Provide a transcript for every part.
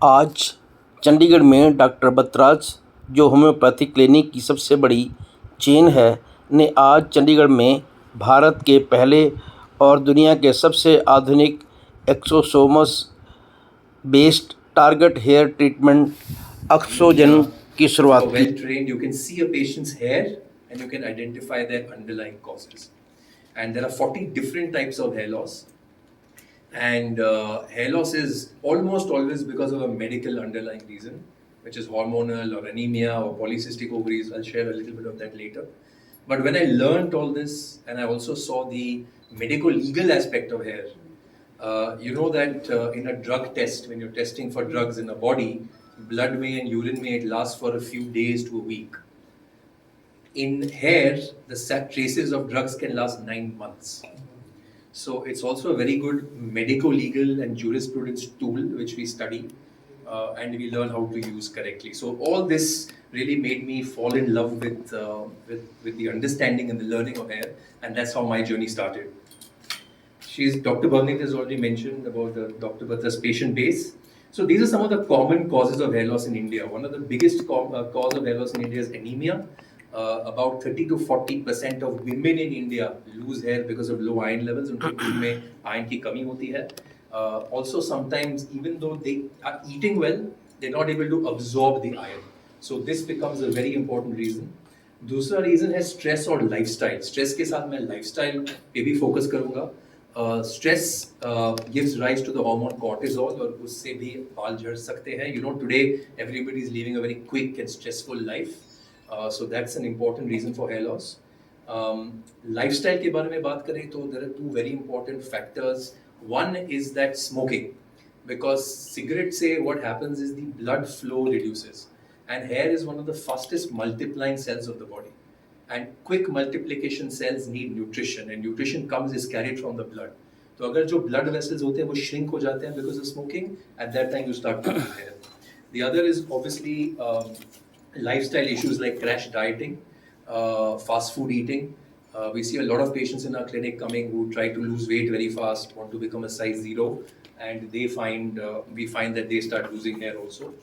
आज चंडीगढ़ में डॉक्टर बतराज, जो होम्योपैथी क्लिनिक की सबसे बड़ी चेन है, ने आज चंडीगढ़ में भारत के पहले और दुनिया के सबसे आधुनिक exosomes based target hair treatment ऑक्सोजन की If you शुरुआत are की। well trained, you can see a patient's hair and you can identify their underlying causes. And there are 40 different types of hair loss. And hair loss is almost always because of a medical underlying reason, which is hormonal or anemia or polycystic ovaries. I'll share a little bit of that later. But when I learned all this and I also saw the medical legal aspect of hair, you know that in a drug test, when you're testing for drugs in a body, blood may and urine may it lasts for a few days to a week. In hair, the traces of drugs can last 9 months. So it's also a very good medical, legal, and jurisprudence tool which we study and we learn how to use correctly. So all this really made me fall in love with the understanding and the learning of hair, and that's how my journey started. Dr. Bhavneet has already mentioned about the Dr. Batra's patient base. So these are some of the common causes of hair loss in India. One of the biggest cause of hair loss in India is anemia. About 30 to 40% of women in India lose hair because of low iron levels. उनके खून में iron की कमी होती है. Also, sometimes even though they are eating well, they're not able to absorb the iron. So this becomes a very important reason. दूसरा reason है stress और लाइफस्टाइल. स्ट्रेस के साथ मैं लाइफस्टाइल पे भी फोकस करूंगा. Stress gives rise to the hormone cortisol और उससे भी बाल झड़ सकते हैं. You know, today everybody is living a very quick and stressful life. So that's an important reason for hair loss. Lifestyle के बारे में बात करें तो there are two very important factors. One is that smoking, because cigarette say what happens is the blood flow reduces, and hair is one of the fastest multiplying cells of the body. And quick multiplication cells need nutrition, and nutrition is carried from the blood. तो अगर जो blood vessels होते हैं वो shrink हो जाते हैं because of smoking, at that time you start to lose hair. The other is obviously lifestyle issues like crash dieting, fast food eating. We see a lot of patients in our clinic coming who try to lose weight very fast, want to become a size 0, and we find that they start losing hair also.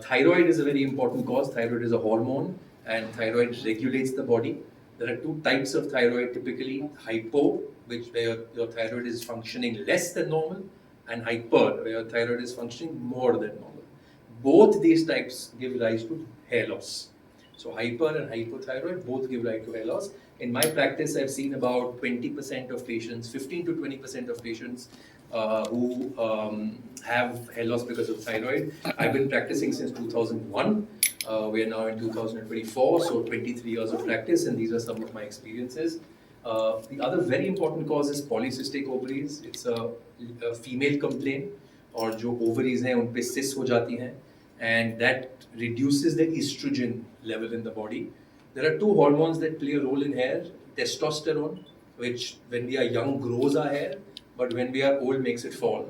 Thyroid is a very important cause. Thyroid is a hormone, and thyroid regulates the body. There are two types of thyroid typically: hypo, where your thyroid is functioning less than normal, and hyper, where your thyroid is functioning more than normal. Both these types give rise to hair loss. So hyper and hypothyroid both give rise to hair loss. In my practice, I've seen about 20% of patients, 15 to 20% of patients who have hair loss because of thyroid. I've been practicing since 2001. We are now in 2024, so 23 years of practice, and these are some of my experiences. The other very important cause is polycystic ovaries. It's a female complaint, और जो ovaries हैं उन पे cysts हो जाती हैं, and that reduces the estrogen level in the body. There are two hormones that play a role in hair: testosterone, which when we are young grows our hair, but when we are old makes it fall.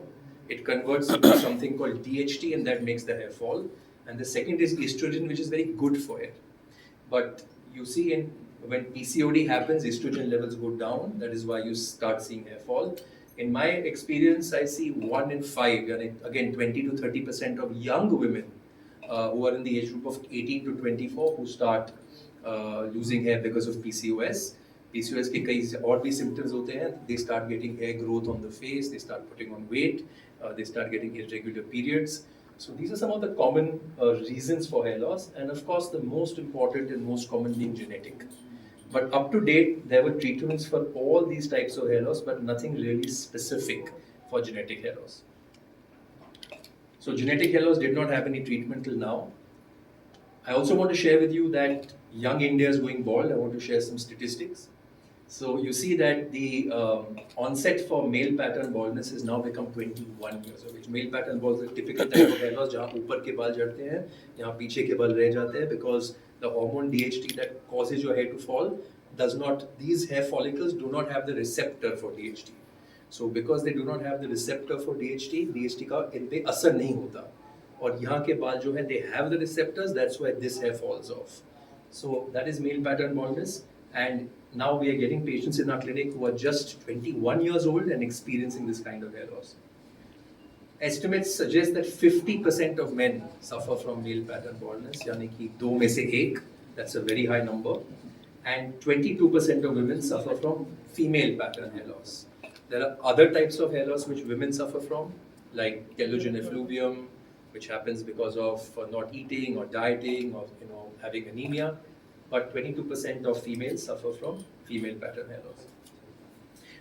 It converts into something called DHT, and that makes the hair fall. And the second is estrogen, which is very good for hair. But you see, when PCOD happens, estrogen levels go down. That is why you start seeing hair fall. In my experience, I see 1 in 5, and again 20 to 30% of young women who are in the age group of 18 to 24 who start losing hair because of PCOS. PCOS के कई और भी symptoms होते हैं. They start getting hair growth on the face. They start putting on weight. They start getting irregular periods. So these are some of the common reasons for hair loss, and of course the most important and most common being genetic. But up to date, there were treatments for all these types of hair loss, but nothing really specific for genetic hair loss. So genetic hair loss did not have any treatment till now. I also want to share with you that young India is going bald. I want to share some statistics. So you see that the onset for male pattern baldness has now become 21 years of age. Male pattern baldness is a typical type of hair loss जहाँ ऊपर के बाल झड़ते हैं, यहाँ पीछे के बाल रह जाते हैं, because the hormone DHT that causes your hair to fall does not. These hair follicles do not have the receptor for DHT. So because they do not have the receptor for DHT, DHT का इन पे असर नहीं होता. और यहाँ के बाल जो है, they have the receptors. That's why this hair falls off. So that is male pattern baldness. And now we are getting patients in our clinic who are just 21 years old and experiencing this kind of hair loss. Estimates suggest that 50% of men suffer from male pattern baldness, यानी कि 2 में से 1, that's a very high number, and 22% of women suffer from female pattern hair loss. There are other types of hair loss which women suffer from, like telogen effluvium, which happens because of not eating or dieting or having anemia, but 22% of females suffer from female pattern hair loss.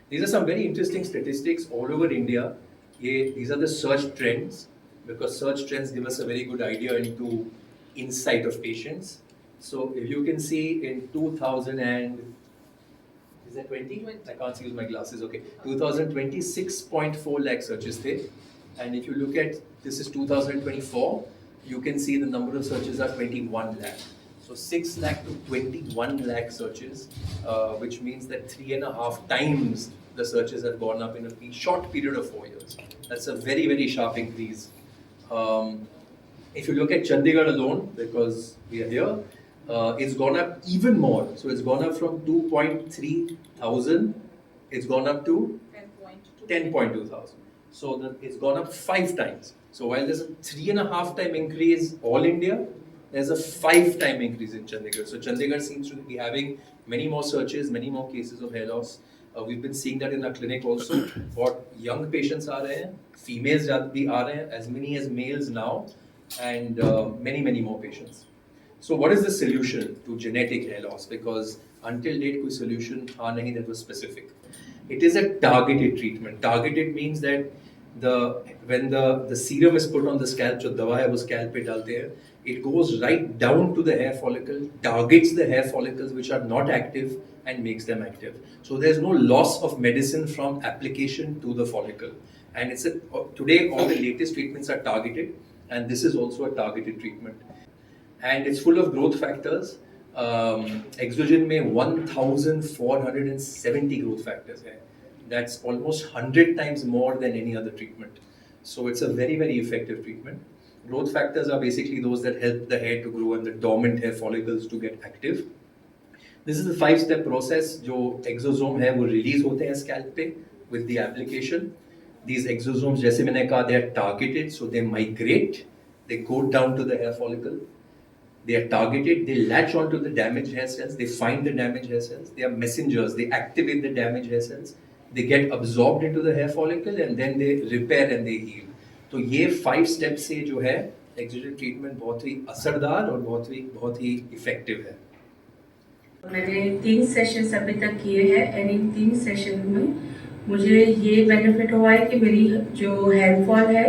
These are some very interesting statistics all over India. These are the search trends, because search trends give us a very good idea into insight of patients. So if you can see in 2000 and is that 20? I can't see with my glasses. Okay, 2020 6.4 lakh searches there, and if you look at this is 2024, you can see the number of searches are 21 lakh. So 6 lakh to 21 lakh searches, which means that 3.5 times the searches have gone up in a short period of 4 years. That's a very, very sharp increase. If you look at Chandigarh alone, because we are here, it's gone up even more. So it's gone up from 2.3 thousand, it's gone up to 10.2 thousand. So it's gone up 5 times. So while there's a 3.5 time increase all India, there's a 5 time increase in Chandigarh. So Chandigarh seems to be having many more searches, many more cases of hair loss. We've been seeing that in our clinic also. What young patients are there, females bhi aa rahe hain, as many as males now, and many, many more patients. So what is the solution to genetic hair loss? Because until date, कोई solution था नहीं that was specific. It is a targeted treatment. Targeted means that when the serum is put on the scalp, जो दवा है वो scalp पे डालते हैं, it goes right down to the hair follicle, targets the hair follicles which are not active and makes them active. So there's no loss of medicine from application to the follicle. And today all the latest treatments are targeted, and this is also a targeted treatment. And it's full of growth factors. Exogen में 1470 growth factors hai. That's almost 100 times more than any other treatment. So it's a very, very effective treatment. Growth factors are basically those that help the hair to grow and the dormant hair follicles to get active. This is the 5-step process. जो exosome है वो release होते हैं scalp पे with the application. These exosomes, जैसे मैंने कहा, they are targeted, so they migrate. They go down to the hair follicle. They are targeted, they latch onto the damaged hair cells, they find the damaged hair cells, they are messengers, they activate the damaged hair cells, they get absorbed into the hair follicle, and then they repair and they heal. तो ये 5 steps से जो है exogen treatment बहुत ही असरदार और बहुत ही effective है. मैंने 3 सेशंस अभी तक किए हैं, एंड इन 3 सेशन में मुझे ये बेनिफिट हुआ है कि मेरी जो हेयर फॉल है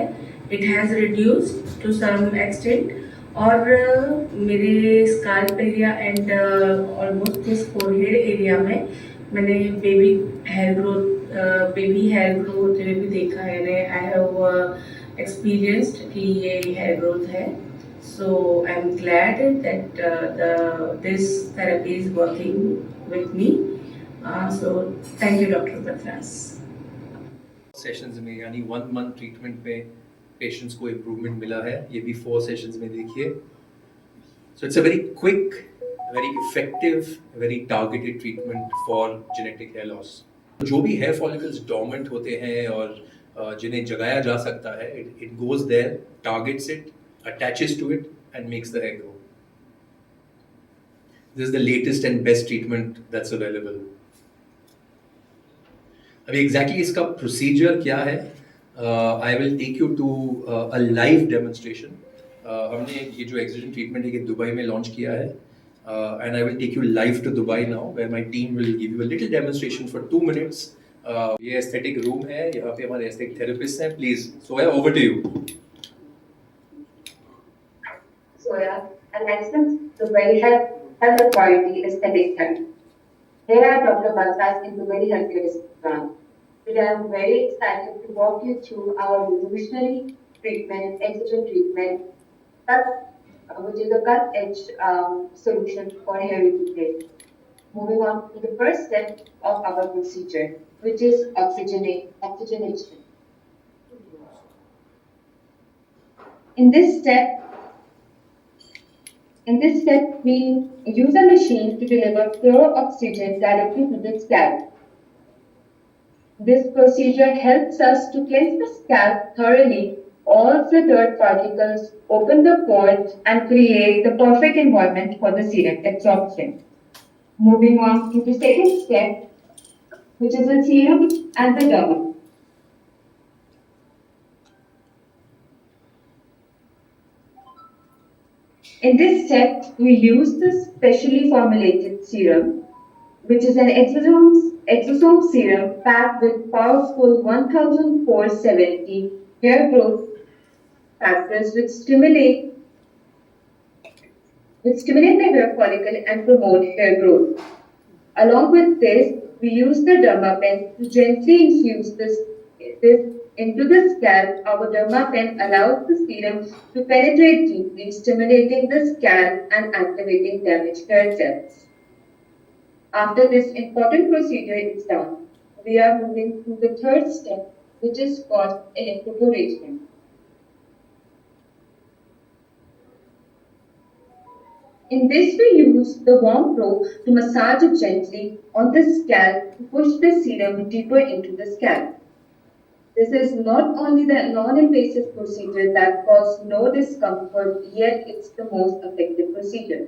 it has reduced to some extent, और मेरे scalp area and almost this forehead area में मैंने बेबी हेयर ग्रोथ होते हुए भी देखा है. आई हैव एक्सपीरियंस्ड कि ये हेयर ग्रोथ है. So I am glad that this therapy is working with me. So thank you doctor Batra's. Sessions में यानी 1 month ट्रीटमेंट में पेशेंट्स को इम्प्रूवमेंट मिला है. ये भी 4 सेशंस में देखिए. So it's a very quick, very effective, very targeted treatment for genetic hair loss. जो भी हेयर फॉलिकल्स डोर्मेंट होते हैं और जिन्हें जगाया जा सकता है, it goes there, targets it, attaches to it and makes the hair grow. This is the latest and best treatment that's available. अभी एग्जैक्टली इसका प्रोसीजर क्या है, I will take you to a live demonstration. हमने ये जो exogen treatment है ये Dubai में लॉन्च किया है, and I will take you live to Dubai now, where my team will give you a little demonstration for 2 minutes. ये aesthetic room है, यहाँ पे हमारे एस्थेटिक थेरेपिस्ट हैं. Please Soya, over to you. Soya, a licensed Dubai Health Authority aesthetic therapy. Here are Dr. Balsas in Dubai Healthcare Program. Today I am very excited to walk you through our revolutionary treatment, exogen treatment, which is a cut-edge solution for hair regrowth. Moving on to the first step of our procedure, which is oxygenation. In this step, we use a machine to deliver pure oxygen directly to the scalp. This procedure helps us to cleanse the scalp thoroughly all the dirt particles, open the pores and create the perfect environment for the serum absorption. Moving on to the second step, which is the serum and the derma. In this step, we use the specially formulated serum, which is an exosome serum packed with powerful 1470 hair growth factors which stimulate the hair follicle and promote hair growth. Along with this, we use the dermapen to gently infuse this into the scalp. Our dermapen allows the serum to penetrate deeply, stimulating the scalp and activating damaged hair cells. After this important procedure is done, we are moving to the third step, which is called electroporation. In this, we use the warm probe to massage it gently on the scalp to push the serum deeper into the scalp. This is not only the non-invasive procedure that causes no discomfort, yet it's the most effective procedure.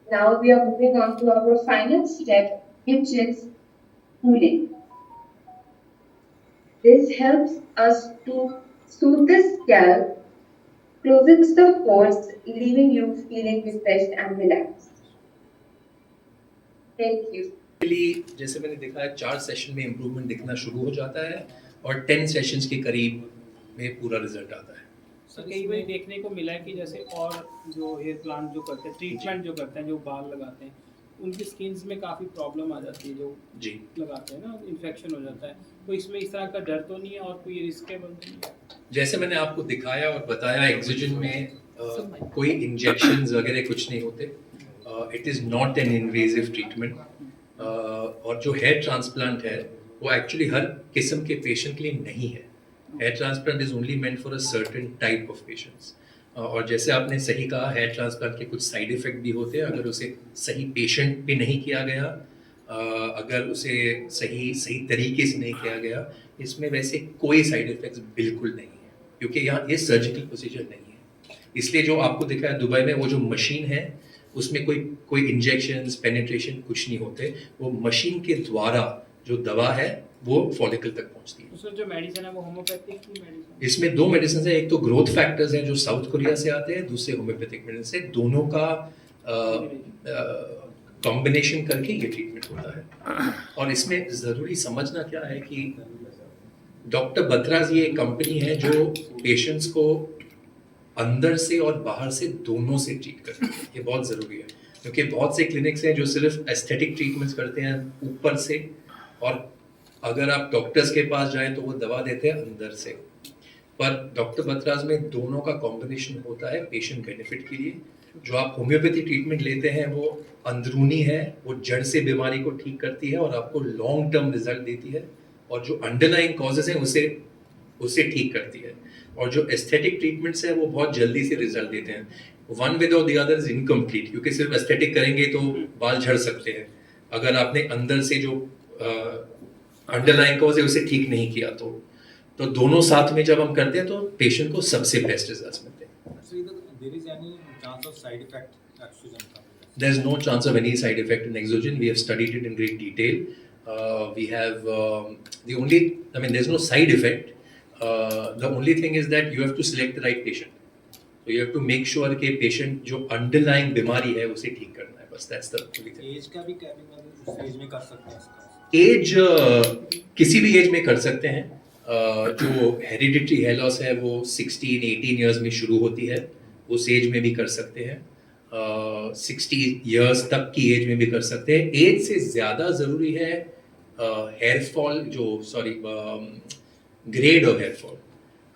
Now we are moving on to our final step, which is cooling. This helps us to soothe the scalp, closes the pores, leaving you feeling refreshed and relaxed. Thank you. जैसे मैंने देखा है 4 session में improvement दिखना शुरू हो जाता है और 10 सेशंस के करीब में पूरा रिजल्ट आता है। सर कई बार देखने को मिला है कि जैसे और जो हेयर प्लांट जो करते हैं, ट्रीटमेंट जो करते हैं, जो बाल लगाते हैं, उनकी स्किन्स में काफ़ी प्रॉब्लम आ जाती है जो जी लगाते हैं ना, इन्फेक्शन हो जाता है। तो इसमें इस तरह का डर तो नहीं है और कोई रिस्केबल नहीं है? जैसे मैंने आपको दिखाया और बताया, एक्सोजन में कोई इंजेक्शंस वगैरह कुछ नहीं होते। It is not an invasive treatment. और जो हेयर ट्रांसप्लांट है वो एक्चुअली हर किस्म के पेशेंट के लिए नहीं है। Hair transplant is only meant for a certain type of patients. और जैसे आपने सही कहा, हेयर ट्रांसप्लांट के कुछ साइड इफ़ेक्ट भी होते हैं अगर उसे सही पेशेंट पे नहीं किया गया, अगर उसे सही तरीके से नहीं किया गया। इसमें वैसे कोई साइड इफ़ेक्ट्स बिल्कुल नहीं है, क्योंकि यहाँ ये सर्जिकल प्रोसीजर नहीं है। इसलिए जो आपको दिखा है दुबई में, वो जो मशीन है उसमें कोई इंजेक्शंस, पेनिट्रेशन कुछ नहीं होते। वो मशीन के द्वारा जो दवा है वो फॉलिकल तक पहुंचती है। तो सर जो मेडिसिन है वो होम्योपैथिक की मेडिसिन? इसमें 2 मेडिसिन है, एक तो ग्रोथ फैक्टर्स हैं जो साउथ कोरिया से आते हैं, दूसरे होम्योपैथिक मेडिसिन से। दोनों का कॉम्बिनेशन करके ये ट्रीटमेंट होता है। और इसमें ज़रूरी समझना क्या है कि डॉक्टर बत्राज ये कंपनी है जो पेशेंट्स को अंदर से और बाहर से दोनों से ट्रीट करती है। ये बहुत ज़रूरी है, क्योंकि बहुत से क्लिनिक्स हैं जो सिर्फ एस्थेटिक ट्रीटमेंट्स करते हैं ऊपर से, और अगर आप डॉक्टर्स के पास जाएं तो वो दवा देते हैं अंदर से। पर डॉक्टर बत्राज में दोनों का कॉम्बिनेशन होता है पेशेंट बेनिफिट के लिए। जो आप होम्योपैथी ट्रीटमेंट लेते हैं वो अंदरूनी है, वो जड़ से बीमारी को ठीक करती है और आपको लॉन्ग टर्म रिजल्ट देती है, और जो अंडरलाइंग कॉजेज हैं उसे ठीक करती है। और जो एस्थेटिक ट्रीटमेंट्स हैं वो बहुत जल्दी से रिजल्ट देते हैं। One without the other is incomplete, क्योंकि सिर्फ एस्थेटिक करेंगे तो बाल झड़ सकते हैं। अगर आपने अंदर से जो अंडरलाइंग कॉज है उसे ठीक नहीं किया तो दोनों साथ में जब हम करते हैं तो पेशेंट को सबसे बेस्ट रिजल्ट्स मिलते हैं। There is no chance of any side effect in Exogen. We have studied it in great detail. We have there's no side effect. The only thing is that you have to select the right patient. So you have to make sure कि patient जो underlying बीमारी है उसे ठीक करना है, बस that's the only thing. As का भी क्या एज में कर सकते हैं इसका? एज किसी भी एज में कर सकते हैं। जो हेरिडिटरी हेयर लॉस है वो 16-18 ईयर्स में शुरू होती है, उस एज में भी कर सकते हैं। 60 ईयर्स तक की एज में भी कर सकते हैं। एज से ज़्यादा ज़रूरी है hair fall, grade of hair fall.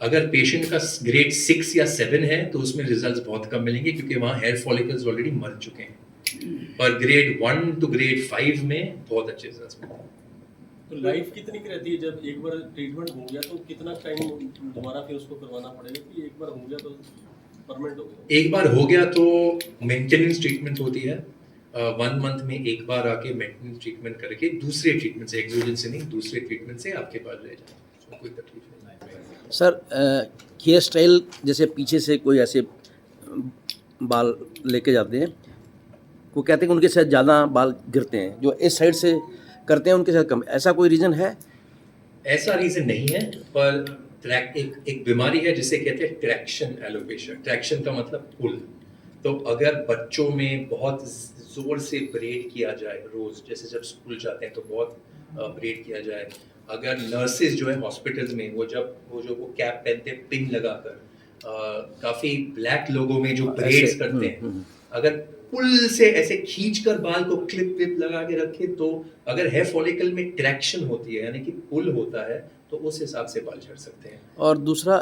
अगर पेशेंट का ग्रेड 6 या 7 है तो उसमें रिजल्ट्स बहुत कम मिलेंगे, क्योंकि वहाँ हेयर फॉलिकल्स ऑलरेडी मर चुके हैं। पर ग्रेड 1 टू ग्रेड 5 में बहुत अच्छे रिजल्ट्स मिलते हैं। तो लाइफ कितनी की रहती है? जब एक बार ट्रीटमेंट हो गया तो कितना टाइम दोबारा फिर उसको करवाना पड़ेगा कि एक बार हो गया तो परमानेंट हो गया? एक बार हो गया तो मेंटेनेंस ट्रीटमेंट होती है। 1 मंथ में एक बार आके मेंटेनेंस ट्रीटमेंट करके दूसरे ट्रीटमेंट से, एक्सोजन से नहीं, दूसरे ट्रीटमेंट से आपके पास रह जाए, कोई तकलीफ नहीं। सर हेयर स्टाइल जैसे पीछे से कोई ऐसे बाल लेके जाते हैं, वो कहते हैं कि उनके साथ ज़्यादा बाल गिरते हैं, जो इस साइड से करते हैं उनके साथ कम, ऐसा कोई रीज़न है? ऐसा रीजन नहीं है, पर एक बीमारी है जिसे कहते हैं ट्रैक्शन एलोपेशिया। ट्रैक्शन का मतलब पुल। तो अगर बच्चों में बहुत जोर से ब्रेड किया जाए रोज, जैसे जब स्कूल जाते हैं तो बहुत ब्रेड किया जाए, अगर नर्सेज जो है हॉस्पिटल्स में वो कैप पहनते हैं पिन लगाकर, काफी ब्लैक लोगों में जो ब्रेड्स करते हैं, अगर पुल से ऐसे खींचकर बाल को क्लिप विप लगा के रखे, तो अगर हेयर फॉलिकल में ट्रैक्शन होती है यानी कि पुल होता है, तो उस हिसाब से बाल झड़ सकते हैं। और दूसरा,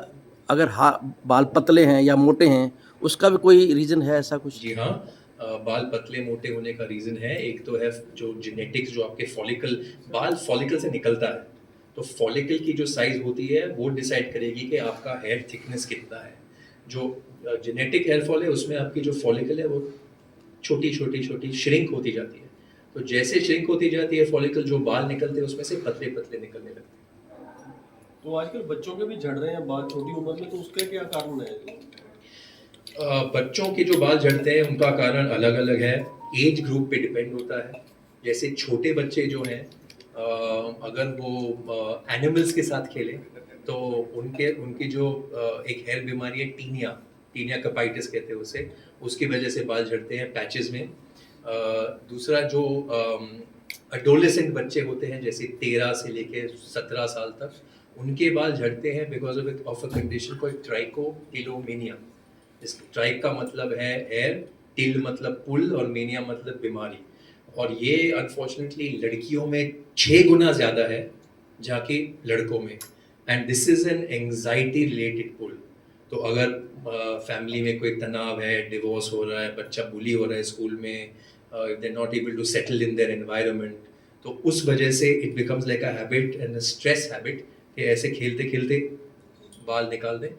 अगर बाल पतले हैं या मोटे हैं, उसका भी कोई रीज़न है ऐसा कुछ? जी हाँ, बाल पतले मोटे होने का रीज़न है। एक तो है जो जेनेटिक्स, जो आपके बाल फॉलिकल से निकलता है, तो फॉलिकल की जो साइज़ होती है वो डिसाइड करेगी कि आपका हेयर थिकनेस कितना है। जो जेनेटिक हेयर फॉल है उसमें आपकी जो फॉलिकल है वो छोटी श्रिंक होती जाती है। तो जैसे श्रिंक होती जाती है फॉलिकल, जो बाल निकलते हैं उसमें से पतले पतले निकलने लगते हैं। तो आजकल बच्चों के भी झड़ रहे हैं बाल छोटी उम्र में, तो उसका क्या कारण है? बच्चों के जो बाल झड़ते हैं उनका कारण अलग अलग है, एज ग्रुप पे डिपेंड होता है। जैसे छोटे बच्चे जो हैं, अगर वो एनिमल्स के साथ खेलें तो उनकी जो एक हेयर बीमारी है टीनिया कपाइटिस कहते हैं उसे, उसकी वजह से बाल झड़ते हैं पैचेस में। दूसरा, जो एडोलेसेंट बच्चे होते हैं जैसे 13 से लेके 17 साल तक, उनके बाल झड़ते हैं because of a condition called trichotillomania. इस ट्राइक का मतलब है हेयर, टिल मतलब पुल, और मेनिया मतलब बीमारी। और ये अनफॉर्चुनेटली लड़कियों में 6 गुना ज़्यादा है जाके लड़कों में, and this is an anxiety related pull. तो अगर फैमिली में कोई तनाव है, डिवोर्स हो रहा है, बच्चा बुली हो रहा है स्कूल में, they are not able to settle in their environment, तो उस वजह से it becomes like a habit and a stress habit कि ऐसे खेलते खेलते बाल निकाल दें।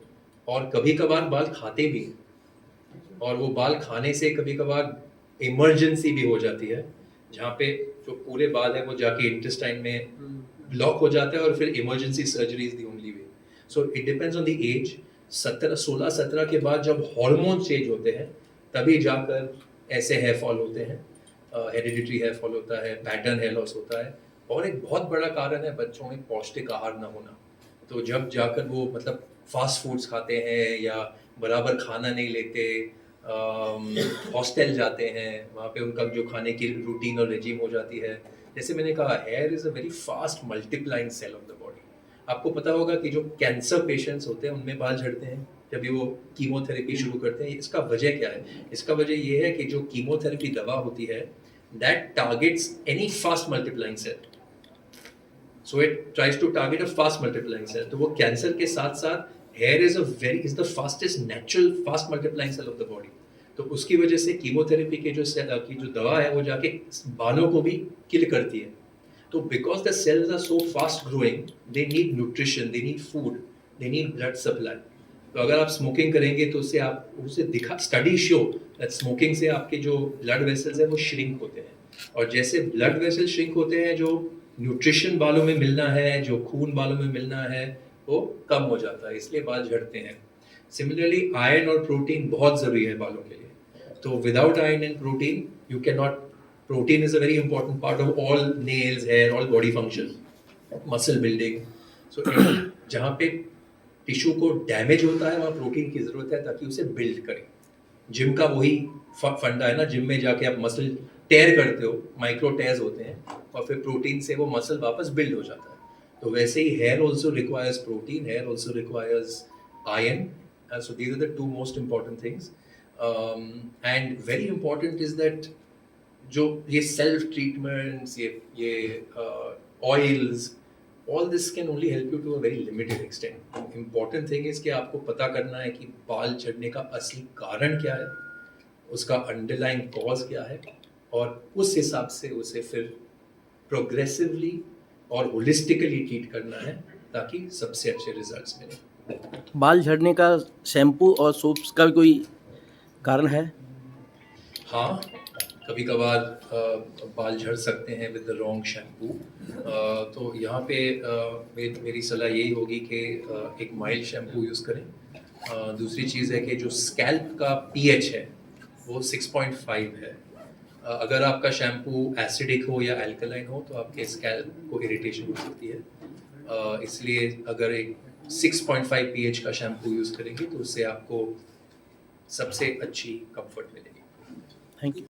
और कभी कभार बाल खाते भी हैं, और वो बाल खाने से कभी कभार इमरजेंसी भी हो जाती है, जहाँ पे जो पूरे बाल है वो जाके इंटेस्टाइन में ब्लॉक हो जाता है, और फिर emergency surgery is the only way. So it depends on the age. 16-17 के बाद जब हार्मोन चेंज होते हैं तभी जाकर ऐसे हेयर फॉल होते हैं, हेरिडिटरी हेयर फॉल होता है, पैटर्न हेयर लॉस होता है। और एक बहुत बड़ा कारण है बच्चों में पौष्टिक आहार ना होना। तो जब जाकर वो मतलब फास्ट फूड्स खाते हैं या बराबर खाना नहीं लेते, हॉस्टल जाते हैं, वहाँ पे उनका जो खाने की रूटीन और रेजिम हो जाती है। जैसे मैंने कहा, hair is a very fast multiplying cell of the body. आपको पता होगा कि जो कैंसर पेशेंट्स होते हैं उनमें बाल झड़ते हैं जब वो कीमोथेरेपी शुरू करते हैं। इसका वजह क्या है? इसका वजह ये है कि जो कीमोथेरेपी दवा होती है, that targets any fast multiplying cell, so it tries to target a fast multiplying cell. तो वो कैंसर के साथ साथ hair is the fastest natural fast multiplying cell of the body. तो उसकी वजह से कीमोथेरेपी की जो दवा है वो जाके बालों को भी किल करती है। तो because the cells are so fast growing, they need nutrition, they need food, they need blood supply. तो अगर आप स्मोकिंग करेंगे तो उसे स्टडी शो दैट स्मोकिंग से आपके जो ब्लड वेसल्स है वो श्रिंक होते हैं, और जैसे ब्लड वेसल श्रिंक होते हैं, जो न्यूट्रिशन बालों में मिलना है, जो खून बालों में मिलना है, वो कम हो जाता है, इसलिए बाल झड़ते हैं। सिमिलरली आयरन और प्रोटीन बहुत ज़रूरी है बालों के लिए। तो without iron and protein you can not, protein is a very important part of all nails, hair, all body function, muscle building. So जहाँ पे टिश्यू को डैमेज होता है वहाँ प्रोटीन की ज़रूरत है ताकि उसे बिल्ड करें। जिम का वही फंडा है ना, जिम में जाके आप मसल टेयर करते हो, माइक्रो टेयर्स होते हैं, और फिर प्रोटीन से वो मसल वापस बिल्ड हो जाता है। तो वैसे ही hair also requires protein, hair also requires iron. So these are the two most important things, and very important is that जो ये self treatments, ये oils, all this can only help you to a very limited extent. Important thing is कि आपको पता करना है कि बाल झड़ने का असली कारण क्या है, उसका underlying cause क्या है, और उस हिसाब से उसे फिर progressively और holistically treat करना है ताकि सबसे अच्छे results मिलें। बाल झड़ने का शैम्पू और सोप्स का भी कोई कारण है? हाँ, कभी कभार बाल झड़ सकते हैं विद द रॉन्ग शैम्पू। तो यहाँ पे मेरी सलाह यही होगी कि एक माइल्ड शैम्पू यूज़ करें। दूसरी चीज़ है कि जो स्कैल्प का pH है वो 6.5 है। अगर आपका शैम्पू एसिडिक हो या अल्कलाइन हो तो आपके स्कैल्प को इरिटेशन हो सकती है। इसलिए अगर एक 6.5 pH का शैम्पू यूज़ करेंगे तो उससे आपको सबसे अच्छी कंफर्ट मिलेगी। Thank you.